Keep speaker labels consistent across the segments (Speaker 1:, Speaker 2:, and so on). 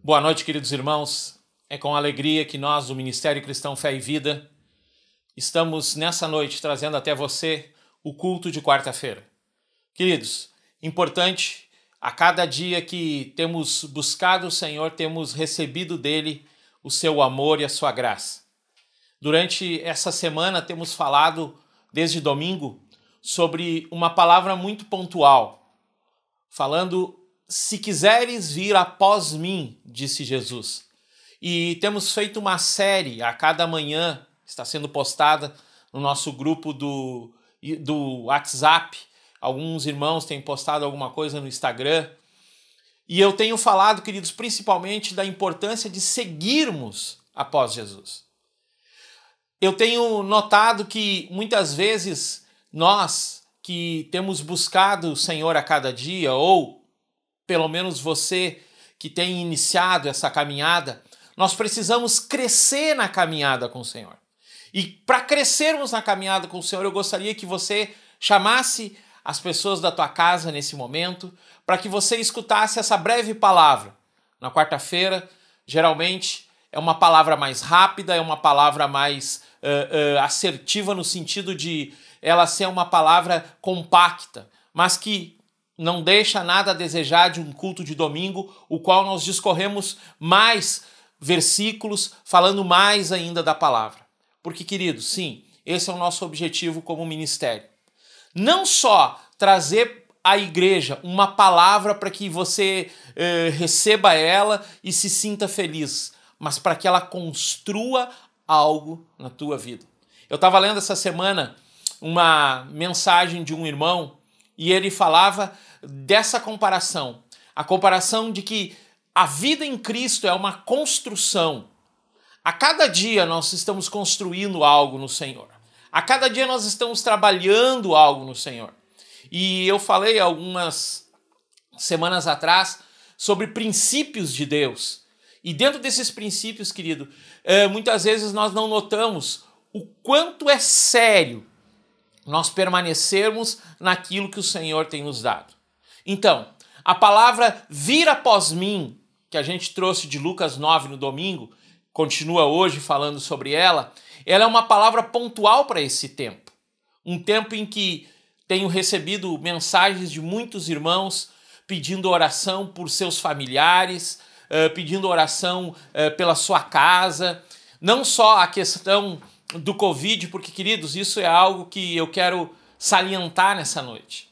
Speaker 1: Boa noite, queridos irmãos. É com alegria que nós, do Ministério Cristão Fé e Vida, estamos nessa noite trazendo até você o culto de quarta-feira. Queridos, importante, a cada dia que temos buscado o Senhor, temos recebido dele o seu amor e a sua graça. Durante essa semana temos falado, desde domingo, sobre uma palavra muito pontual, falando: se quiseres vir após mim, disse Jesus. E temos feito uma série a cada manhã, está sendo postada no nosso grupo do WhatsApp. Alguns irmãos têm postado alguma coisa no Instagram. E eu tenho falado, queridos, principalmente da importância de seguirmos após Jesus. Eu tenho notado que muitas vezes nós que temos buscado o Senhor a cada dia, ou pelo menos você que tem iniciado essa caminhada, nós precisamos crescer na caminhada com o Senhor. E para crescermos na caminhada com o Senhor, eu gostaria que você chamasse as pessoas da tua casa nesse momento, para que você escutasse essa breve palavra. Na quarta-feira, geralmente, é uma palavra mais rápida, é uma palavra mais assertiva no sentido de ela ser uma palavra compacta, mas que não deixa nada a desejar de um culto de domingo, o qual nós discorremos mais versículos, falando mais ainda da palavra. Porque, queridos, sim, esse é o nosso objetivo como ministério. Não só trazer à igreja uma palavra para que você receba ela e se sinta feliz, mas para que ela construa algo na tua vida. Eu estava lendo essa semana uma mensagem de um irmão e ele falava dessa comparação, a comparação de que a vida em Cristo é uma construção. A cada dia nós estamos construindo algo no Senhor. A cada dia nós estamos trabalhando algo no Senhor. E eu falei algumas semanas atrás sobre princípios de Deus. E dentro desses princípios, querido, muitas vezes nós não notamos o quanto é sério nós permanecermos naquilo que o Senhor tem nos dado. Então, a palavra vir após mim, que a gente trouxe de Lucas 9 no domingo, continua hoje falando sobre ela é uma palavra pontual para esse tempo. Um tempo em que tenho recebido mensagens de muitos irmãos pedindo oração por seus familiares, pedindo oração pela sua casa, não só a questão do Covid, porque, queridos, isso é algo que eu quero salientar nessa noite.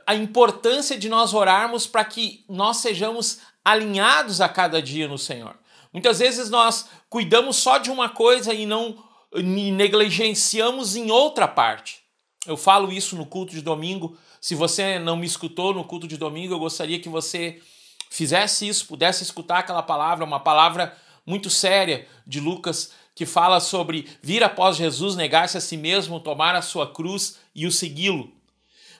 Speaker 1: A importância de nós orarmos para que nós sejamos alinhados a cada dia no Senhor. Muitas vezes nós cuidamos só de uma coisa e negligenciamos em outra parte. Eu falo isso no culto de domingo. Se você não me escutou no culto de domingo, eu gostaria que você fizesse isso, pudesse escutar aquela palavra, uma palavra muito séria de Lucas, que fala sobre vir após Jesus, negar-se a si mesmo, tomar a sua cruz e o segui-lo.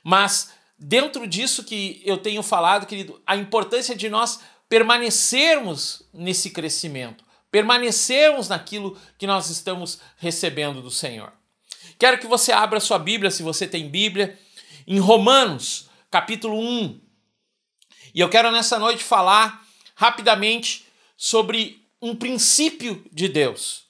Speaker 1: Mas dentro disso que eu tenho falado, querido, a importância de nós permanecermos nesse crescimento, permanecermos naquilo que nós estamos recebendo do Senhor. Quero que você abra sua Bíblia, se você tem Bíblia, em Romanos, capítulo 1. E eu quero nessa noite falar rapidamente sobre um princípio de Deus.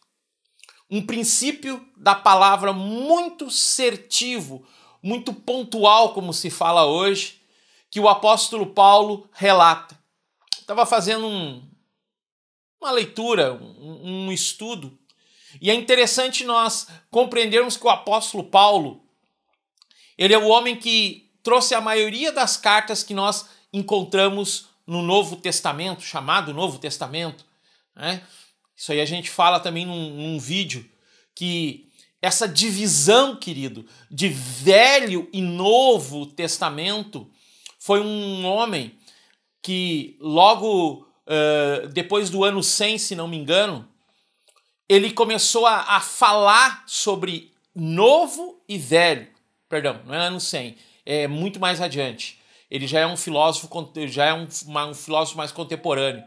Speaker 1: Um princípio da palavra muito assertivo, muito pontual, como se fala hoje, que o apóstolo Paulo relata. Estava fazendo uma leitura, um estudo, e é interessante nós compreendermos que o apóstolo Paulo, ele é o homem que trouxe a maioria das cartas que nós encontramos no Novo Testamento, chamado Novo Testamento, né? Isso aí a gente fala também num vídeo, que essa divisão, querido, de Velho e Novo Testamento foi um homem que logo depois do ano 100, se não me engano, ele começou a falar sobre Novo e Velho. Perdão, não é ano 100, é muito mais adiante. Ele já é um filósofo, um filósofo mais contemporâneo.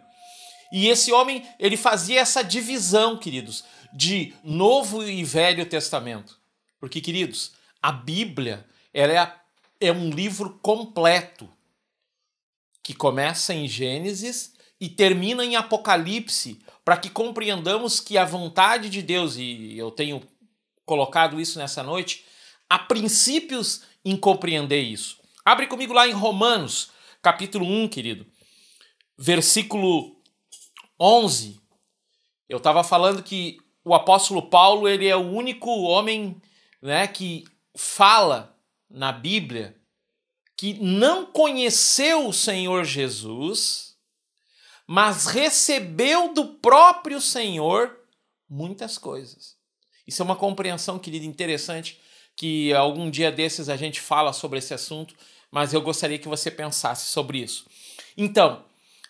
Speaker 1: E esse homem, ele fazia essa divisão, queridos, de Novo e Velho Testamento. Porque, queridos, a Bíblia ela é um livro completo, que começa em Gênesis e termina em Apocalipse, para que compreendamos que a vontade de Deus, e eu tenho colocado isso nessa noite, há princípios em compreender isso. Abre comigo lá em Romanos, capítulo 1, querido, versículo 11. Eu estava falando que o apóstolo Paulo, ele é o único homem, né, que fala na Bíblia que não conheceu o Senhor Jesus, mas recebeu do próprio Senhor muitas coisas. Isso é uma compreensão, querido, interessante, que algum dia desses a gente fala sobre esse assunto, mas eu gostaria que você pensasse sobre isso. Então,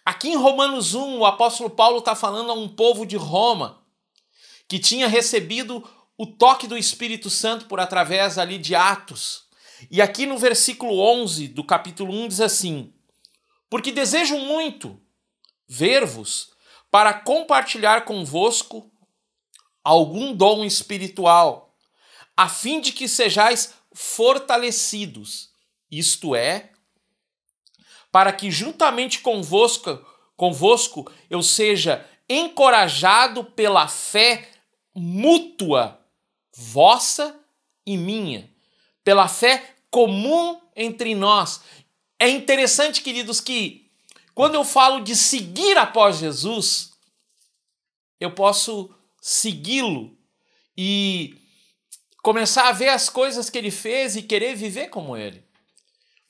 Speaker 1: aqui em Romanos 1, o apóstolo Paulo está falando a um povo de Roma que tinha recebido o toque do Espírito Santo por através ali de Atos. E aqui no versículo 11 do capítulo 1 diz assim: porque desejo muito ver-vos para compartilhar convosco algum dom espiritual, a fim de que sejais fortalecidos, isto é, para que juntamente convosco eu seja encorajado pela fé mútua, vossa e minha, pela fé comum entre nós. É interessante, queridos, que quando eu falo de seguir após Jesus, eu posso segui-lo e começar a ver as coisas que ele fez e querer viver como ele.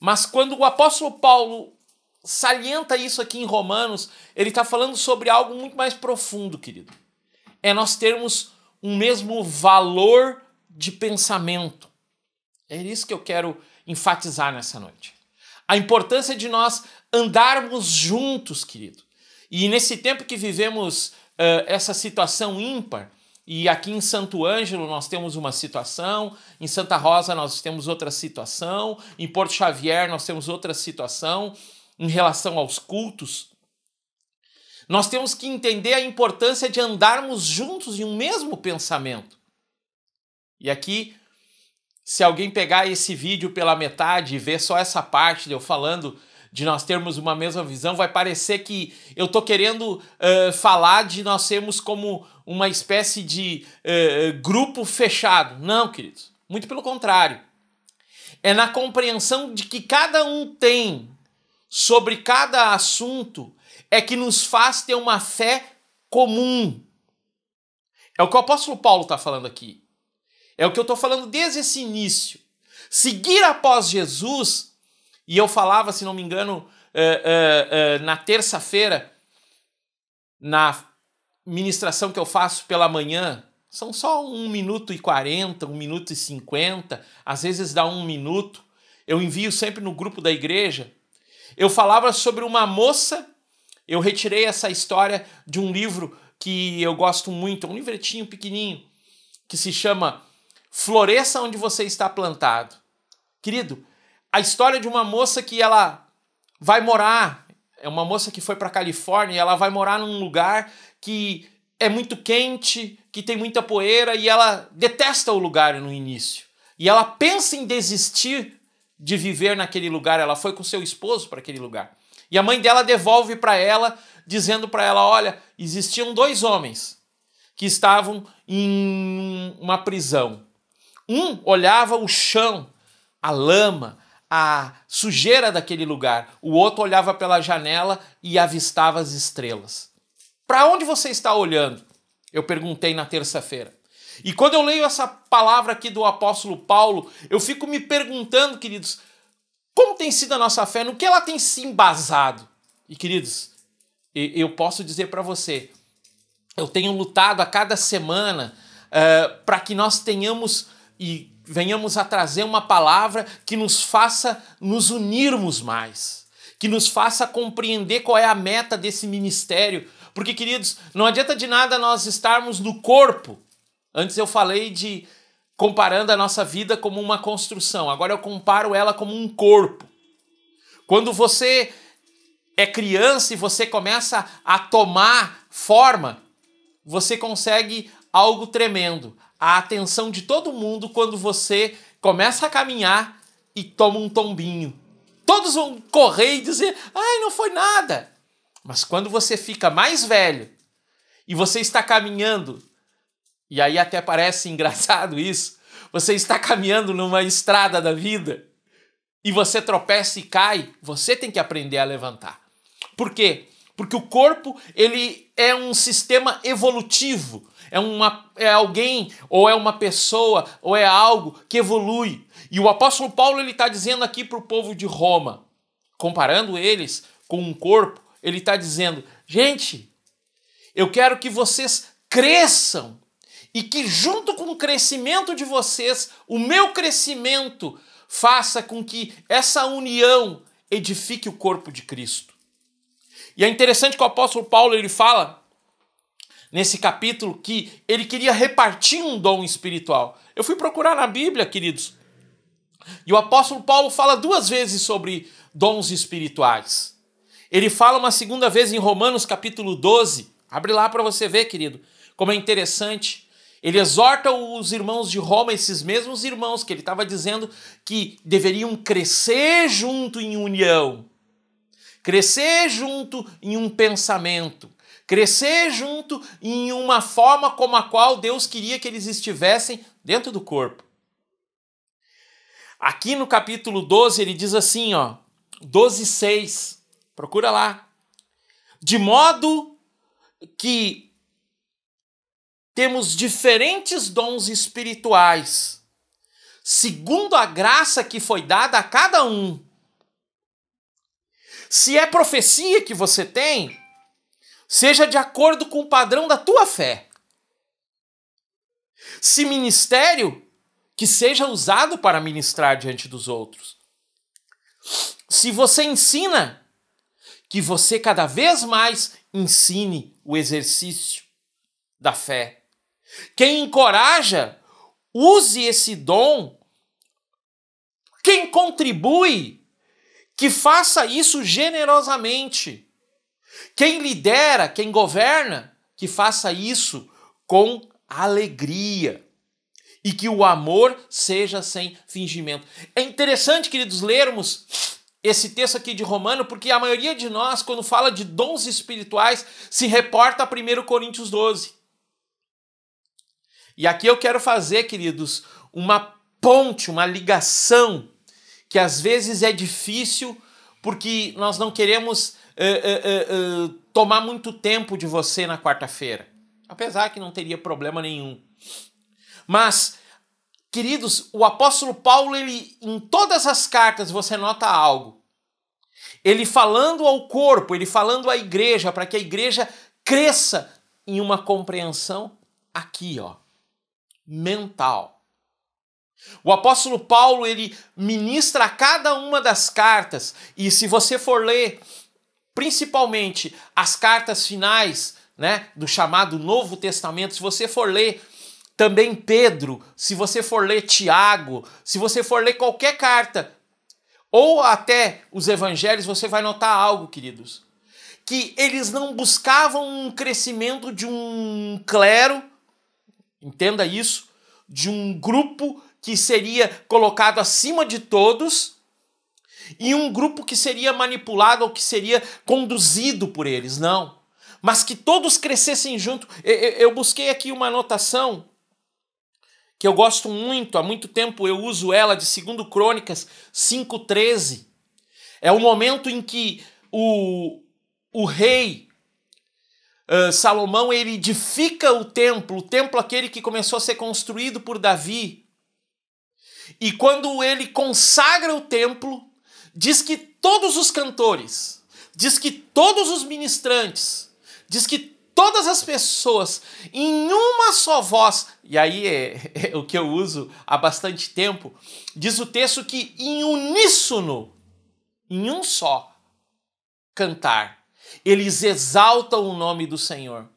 Speaker 1: Mas quando o apóstolo Paulo salienta isso aqui em Romanos, ele está falando sobre algo muito mais profundo, querido. É nós termos um mesmo valor de pensamento. É isso que eu quero enfatizar nessa noite. A importância de nós andarmos juntos, querido. E nesse tempo que vivemos essa situação ímpar, e aqui em Santo Ângelo nós temos uma situação, em Santa Rosa nós temos outra situação, em Porto Xavier nós temos outra situação em relação aos cultos. Nós temos que entender a importância de andarmos juntos em um mesmo pensamento. E aqui, se alguém pegar esse vídeo pela metade e ver só essa parte de eu falando de nós termos uma mesma visão, vai parecer que eu estou querendo falar de nós sermos como uma espécie de grupo fechado. Não, queridos. Muito pelo contrário. É na compreensão de que cada um tem sobre cada assunto é que nos faz ter uma fé comum. É o que o apóstolo Paulo está falando aqui. É o que eu estou falando desde esse início. Seguir após Jesus. E eu falava, se não me engano, na terça-feira, na ministração que eu faço pela manhã, são só 1 minuto e 40, 1 minuto e 50, às vezes dá 1 minuto, eu envio sempre no grupo da igreja. Eu falava sobre uma moça, eu retirei essa história de um livro que eu gosto muito, um livretinho pequenininho, que se chama Floresça Onde Você Está Plantado. Querido, a história de uma moça que ela vai morar, é uma moça que foi para a Califórnia, e ela vai morar num lugar que é muito quente, que tem muita poeira, e ela detesta o lugar no início. E ela pensa em desistir de viver naquele lugar. Ela foi com seu esposo para aquele lugar. E a mãe dela devolve para ela, dizendo para ela, olha, existiam 2 homens que estavam em uma prisão. Um olhava o chão, a lama, a sujeira daquele lugar. O outro olhava pela janela e avistava as estrelas. Para onde você está olhando? Eu perguntei na terça-feira. E quando eu leio essa palavra aqui do apóstolo Paulo, eu fico me perguntando, queridos, como tem sido a nossa fé, no que ela tem se embasado? E, queridos, eu posso dizer para você, eu tenho lutado a cada semana para que nós tenhamos e venhamos a trazer uma palavra que nos faça nos unirmos mais, que nos faça compreender qual é a meta desse ministério. Porque, queridos, não adianta de nada nós estarmos no corpo. Antes eu falei de comparando a nossa vida como uma construção. Agora eu comparo ela como um corpo. Quando você é criança e você começa a tomar forma, você consegue algo tremendo. A atenção de todo mundo quando você começa a caminhar e toma um tombinho. Todos vão correr e dizer, ai, não foi nada. Mas quando você fica mais velho e você está caminhando, e aí até parece engraçado isso, você está caminhando numa estrada da vida e você tropeça e cai, você tem que aprender a levantar. Por quê? Porque o corpo, ele é um sistema evolutivo, é alguém, ou é uma pessoa, ou é algo que evolui. E o apóstolo Paulo está dizendo aqui para o povo de Roma, comparando eles com um corpo, ele está dizendo, gente, eu quero que vocês cresçam e que junto com o crescimento de vocês, o meu crescimento faça com que essa união edifique o corpo de Cristo. E é interessante que o apóstolo Paulo ele fala nesse capítulo que ele queria repartir um dom espiritual. Eu fui procurar na Bíblia, queridos, e o apóstolo Paulo fala 2 vezes sobre dons espirituais. Ele fala uma segunda vez em Romanos capítulo 12. Abre lá para você ver, querido, como é interessante. Ele exorta os irmãos de Roma, esses mesmos irmãos que ele estava dizendo que deveriam crescer junto em união, crescer junto em um pensamento, crescer junto em uma forma como a qual Deus queria que eles estivessem dentro do corpo. Aqui no capítulo 12 ele diz assim, 12:6, procura lá. De modo que temos diferentes dons espirituais, segundo a graça que foi dada a cada um. Se é profecia que você tem, seja de acordo com o padrão da tua fé. Se ministério, que seja usado para ministrar diante dos outros. Se você ensina, que você cada vez mais ensine o exercício da fé. Quem encoraja, use esse dom. Quem contribui, que faça isso generosamente. Quem lidera, quem governa, que faça isso com alegria. E que o amor seja sem fingimento. É interessante, queridos, lermos esse texto aqui de Romano, porque a maioria de nós, quando fala de dons espirituais, se reporta a 1 Coríntios 12. E aqui eu quero fazer, queridos, uma ponte, uma ligação, que às vezes é difícil, porque nós não queremos tomar muito tempo de você na quarta-feira. Apesar que não teria problema nenhum. Mas, queridos, o apóstolo Paulo, ele, em todas as cartas você nota algo. Ele falando ao corpo, ele falando à igreja, para que a igreja cresça em uma compreensão aqui, mental. O apóstolo Paulo, ele ministra a cada uma das cartas, e se você for ler, principalmente as cartas finais, né, do chamado Novo Testamento, se você for ler também Pedro, se você for ler Tiago, se você for ler qualquer carta, ou até os evangelhos, você vai notar algo, queridos, que eles não buscavam um crescimento de um clero, entenda isso, de um grupo que seria colocado acima de todos, e um grupo que seria manipulado ou que seria conduzido por eles, não. Mas que todos crescessem junto. Eu busquei aqui uma anotação que eu gosto muito, há muito tempo eu uso ela, de 2 Crônicas 5:13. É o momento em que o rei Salomão, ele edifica o templo aquele que começou a ser construído por Davi. E quando ele consagra o templo, diz que todos os cantores, diz que todos os ministrantes, diz que todas as pessoas, em uma só voz, e aí é o que eu uso há bastante tempo, diz o texto que em uníssono, em um só cantar, eles exaltam o nome do Senhor.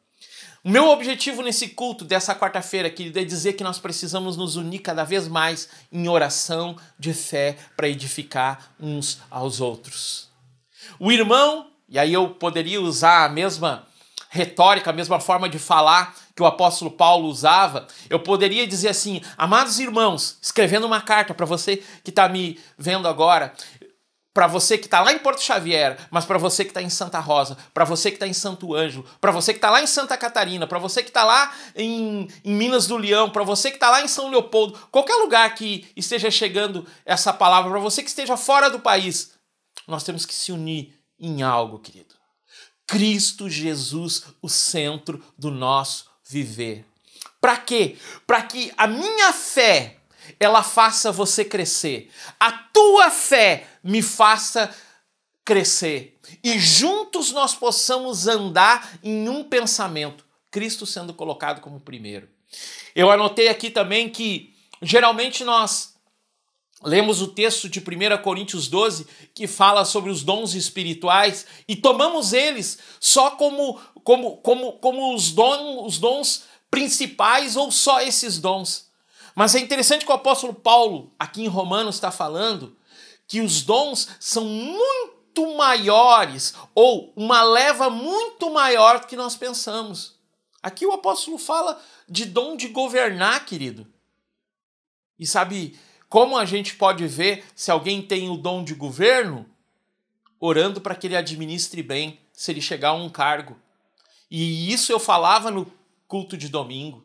Speaker 1: O meu objetivo nesse culto dessa quarta-feira, querido, é dizer que nós precisamos nos unir cada vez mais em oração de fé para edificar uns aos outros. O irmão, e aí eu poderia usar a mesma retórica, a mesma forma de falar que o apóstolo Paulo usava, eu poderia dizer assim: amados irmãos, escrevendo uma carta para você que está me vendo agora, para você que está lá em Porto Xavier, mas para você que está em Santa Rosa, para você que está em Santo Ângelo, para você que está lá em Santa Catarina, para você que está lá em Minas do Leão, para você que está lá em São Leopoldo, qualquer lugar que esteja chegando essa palavra, para você que esteja fora do país, nós temos que se unir em algo, querido. Cristo Jesus, o centro do nosso viver. Para quê? Para que a minha fé ela faça você crescer. A tua fé me faça crescer. E juntos nós possamos andar em um pensamento. Cristo sendo colocado como primeiro. Eu anotei aqui também que geralmente nós lemos o texto de 1 Coríntios 12, que fala sobre os dons espirituais, e tomamos eles só como os dons principais ou só esses dons. Mas é interessante que o apóstolo Paulo, aqui em Romanos, está falando que os dons são muito maiores, ou uma leva muito maior do que nós pensamos. Aqui o apóstolo fala de dom de governar, querido. E sabe como a gente pode ver se alguém tem o dom de governo? Orando para que ele administre bem, se ele chegar a um cargo. E isso eu falava no culto de domingo.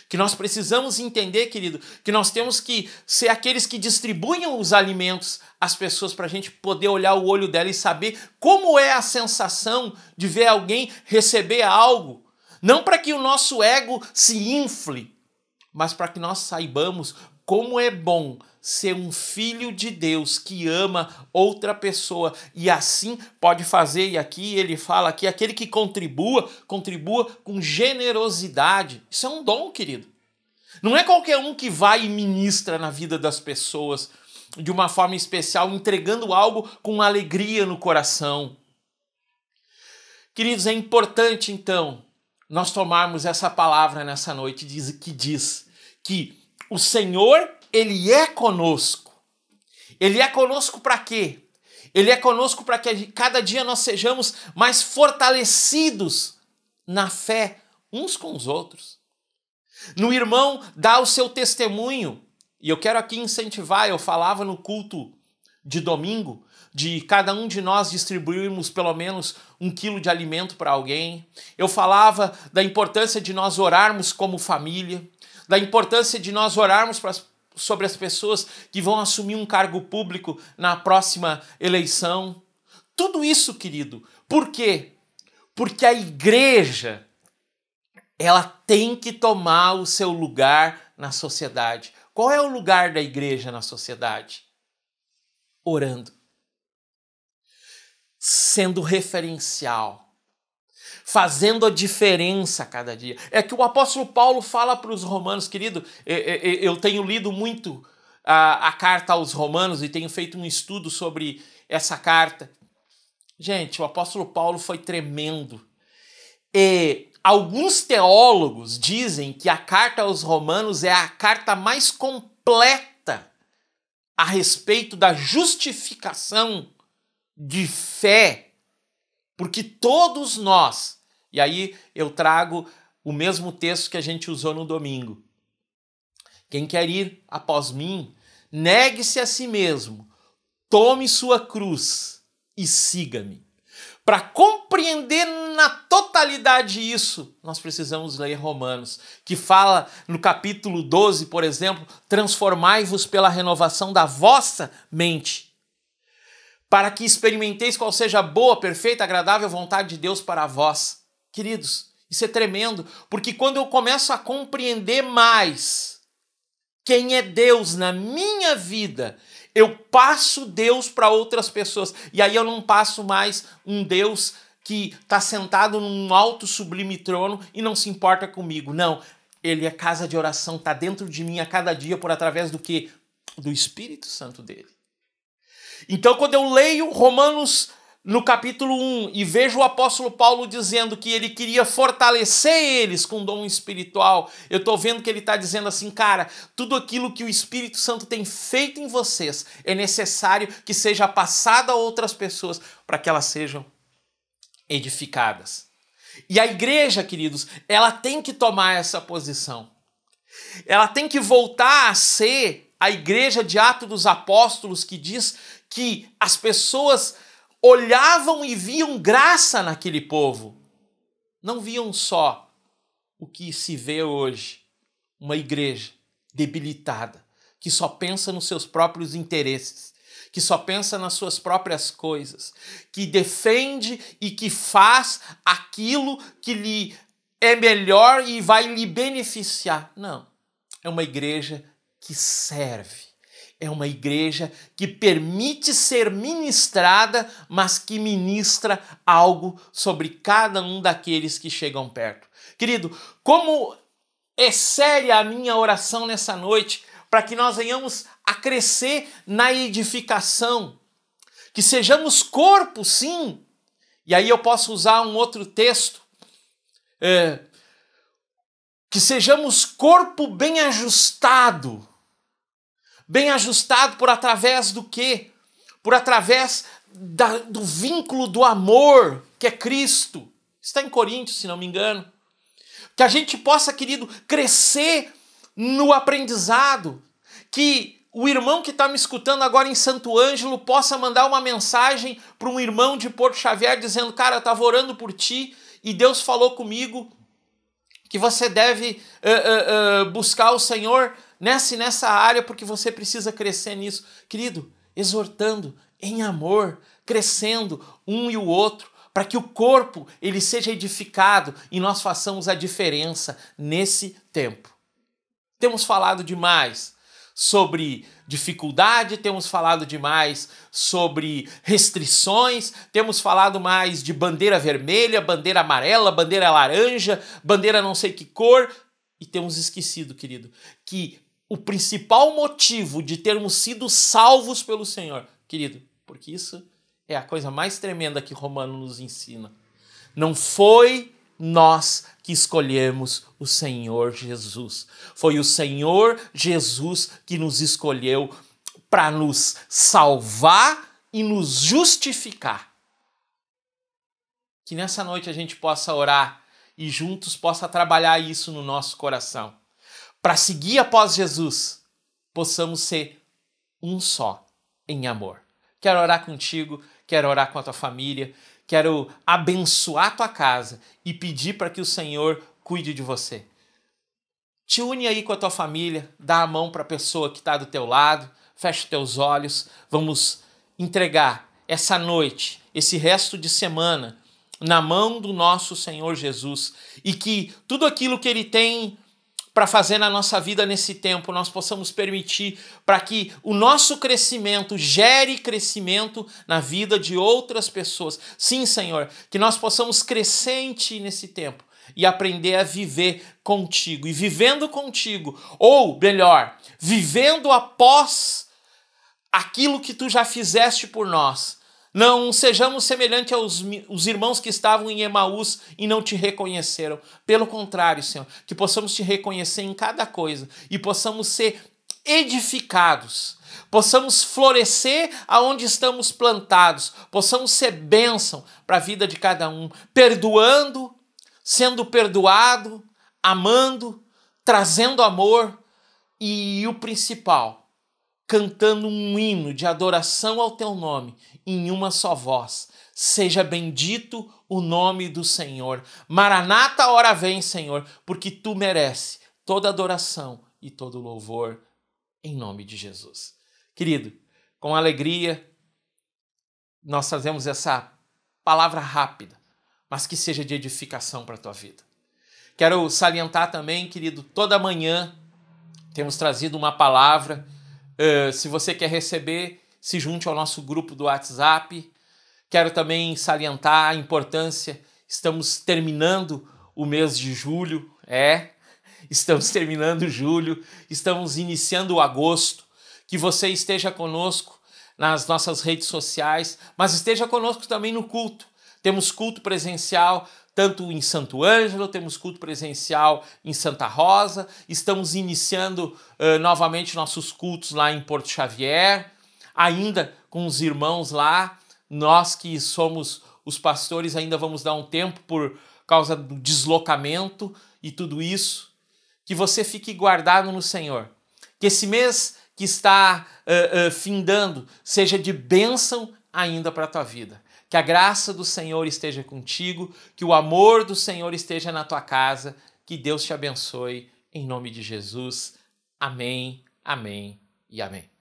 Speaker 1: Que nós precisamos entender, querido, que nós temos que ser aqueles que distribuem os alimentos às pessoas para a gente poder olhar o olho dela e saber como é a sensação de ver alguém receber algo. Não para que o nosso ego se infle, mas para que nós saibamos como é bom ser um filho de Deus que ama outra pessoa e assim pode fazer, e aqui ele fala que aquele que contribua com generosidade. Isso é um dom, querido. Não é qualquer um que vai e ministra na vida das pessoas de uma forma especial, entregando algo com alegria no coração. Queridos, é importante então nós tomarmos essa palavra nessa noite que diz que o Senhor, Ele é conosco. Ele é conosco para quê? Ele é conosco para que cada dia nós sejamos mais fortalecidos na fé uns com os outros. No irmão dá o seu testemunho. E eu quero aqui incentivar, eu falava no culto de domingo, de cada um de nós distribuirmos pelo menos 1 quilo de alimento para alguém. Eu falava da importância de nós orarmos como família, da importância de nós orarmos sobre as pessoas que vão assumir um cargo público na próxima eleição. Tudo isso, querido. Por quê? Porque a igreja, ela tem que tomar o seu lugar na sociedade. Qual é o lugar da igreja na sociedade? Orando. Sendo referencial. Fazendo a diferença a cada dia. É que o apóstolo Paulo fala para os romanos, querido, eu tenho lido muito a carta aos romanos e tenho feito um estudo sobre essa carta. Gente, o apóstolo Paulo foi tremendo. E alguns teólogos dizem que a carta aos romanos é a carta mais completa a respeito da justificação de fé, porque todos nós, e aí eu trago o mesmo texto que a gente usou no domingo. Quem quer ir após mim, negue-se a si mesmo, tome sua cruz e siga-me. Para compreender na totalidade isso, nós precisamos ler Romanos, que fala no capítulo 12, por exemplo, transformai-vos pela renovação da vossa mente, para que experimenteis qual seja a boa, perfeita, agradável vontade de Deus para vós. Queridos, isso é tremendo, porque quando eu começo a compreender mais quem é Deus na minha vida, eu passo Deus para outras pessoas. E aí eu não passo mais um Deus que está sentado num alto sublime trono e não se importa comigo. Não, ele é casa de oração, está dentro de mim a cada dia por através do quê? Do Espírito Santo dele. Então quando eu leio Romanos no capítulo 1 e vejo o apóstolo Paulo dizendo que ele queria fortalecer eles com dom espiritual, eu estou vendo que ele está dizendo assim, cara, tudo aquilo que o Espírito Santo tem feito em vocês é necessário que seja passado a outras pessoas para que elas sejam edificadas. E a igreja, queridos, ela tem que tomar essa posição. Ela tem que voltar a ser a igreja de Atos dos Apóstolos, que diz que as pessoas olhavam e viam graça naquele povo. Não viam só o que se vê hoje, uma igreja debilitada, que só pensa nos seus próprios interesses, que só pensa nas suas próprias coisas, que defende e que faz aquilo que lhe é melhor e vai lhe beneficiar. Não, é uma igreja que serve. É uma igreja que permite ser ministrada, mas que ministra algo sobre cada um daqueles que chegam perto. Querido, como é séria a minha oração nessa noite para que nós venhamos a crescer na edificação, que sejamos corpo, sim. E aí eu posso usar um outro texto, que sejamos corpo bem ajustado. Bem ajustado por através do quê? Por através do vínculo do amor, que é Cristo. Está em Coríntios, se não me engano. Que a gente possa, querido, crescer no aprendizado. Que o irmão que está me escutando agora em Santo Ângelo possa mandar uma mensagem para um irmão de Porto Xavier dizendo: cara, eu estava orando por ti e Deus falou comigo que você deve buscar o Senhor nessa área, porque você precisa crescer nisso. Querido, exortando em amor, crescendo um e o outro, para que o corpo ele seja edificado e nós façamos a diferença nesse tempo. Temos falado demais sobre dificuldade, temos falado demais sobre restrições, temos falado mais de bandeira vermelha, bandeira amarela, bandeira laranja, bandeira não sei que cor, e temos esquecido, querido, que o principal motivo de termos sido salvos pelo Senhor, querido, porque isso é a coisa mais tremenda que Romano nos ensina. Não foi nós que escolhemos o Senhor Jesus. Foi o Senhor Jesus que nos escolheu para nos salvar e nos justificar. Que nessa noite a gente possa orar e juntos possa trabalhar isso no nosso coração. Para seguir após Jesus, possamos ser um só em amor. Quero orar contigo, quero orar com a tua família, quero abençoar a tua casa e pedir para que o Senhor cuide de você. Te une aí com a tua família, dá a mão para a pessoa que está do teu lado, fecha os teus olhos, vamos entregar essa noite, esse resto de semana, na mão do nosso Senhor Jesus, e que tudo aquilo que Ele tem para fazer na nossa vida nesse tempo, nós possamos permitir para que o nosso crescimento gere crescimento na vida de outras pessoas. Sim, Senhor, que nós possamos crescer em Ti nesse tempo e aprender a viver contigo. E vivendo contigo, ou melhor, vivendo após aquilo que Tu já fizeste por nós, não sejamos semelhantes aos irmãos que estavam em Emaús e não te reconheceram. Pelo contrário, Senhor, que possamos te reconhecer em cada coisa e possamos ser edificados, possamos florescer aonde estamos plantados, possamos ser bênção para a vida de cada um, perdoando, sendo perdoado, amando, trazendo amor e o principal, cantando um hino de adoração ao Teu nome em uma só voz. Seja bendito o nome do Senhor. Maranata, a hora vem, Senhor, porque Tu mereces toda adoração e todo louvor, em nome de Jesus. Querido, com alegria, nós trazemos essa palavra rápida, mas que seja de edificação para a tua vida. Quero salientar também, querido, toda manhã temos trazido uma palavra. Se você quer receber, se junte ao nosso grupo do WhatsApp. Quero também salientar a importância, estamos terminando o mês de julho, estamos terminando julho, estamos iniciando agosto, que você esteja conosco nas nossas redes sociais, mas esteja conosco também no culto. Temos culto presencial, tanto em Santo Ângelo, temos culto presencial em Santa Rosa, estamos iniciando novamente nossos cultos lá em Porto Xavier, ainda com os irmãos lá, nós que somos os pastores ainda vamos dar um tempo por causa do deslocamento e tudo isso, que você fique guardado no Senhor, que esse mês que está findando seja de bênção ainda para a tua vida. Que a graça do Senhor esteja contigo, que o amor do Senhor esteja na tua casa, que Deus te abençoe, em nome de Jesus. Amém, amém e amém.